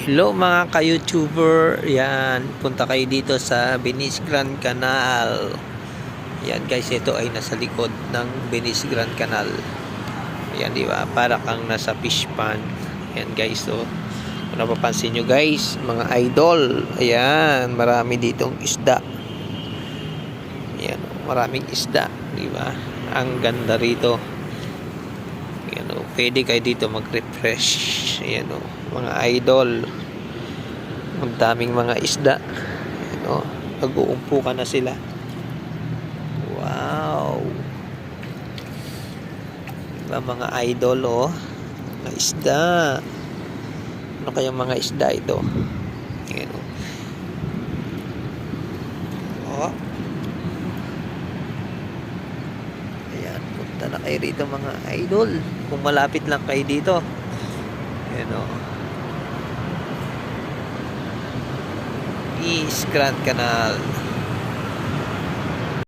Hello mga ka-YouTuber, yan, punta kayo dito sa Venice Grand Canal. Yan guys, ito ay nasa likod ng Venice Grand Canal. Yan, di ba? Para kang nasa fish pond. Yan guys, so kung napapansin nyo guys, mga idol, ayan, marami ditong isda. Yan, maraming isda, di ba? Ang ganda rito. Yan, pwede kayo dito mag-refresh. Ayan, mga idol, ang daming mga isda. Ayan, nag-uumpo ka na sila. Wow, diba mga idol, mga isda. Ano kayang mga isda ito? Ayan, ayan, punta na kayo rito mga idol kung malapit lang kayo dito. Ayan, Venice Grand Canal.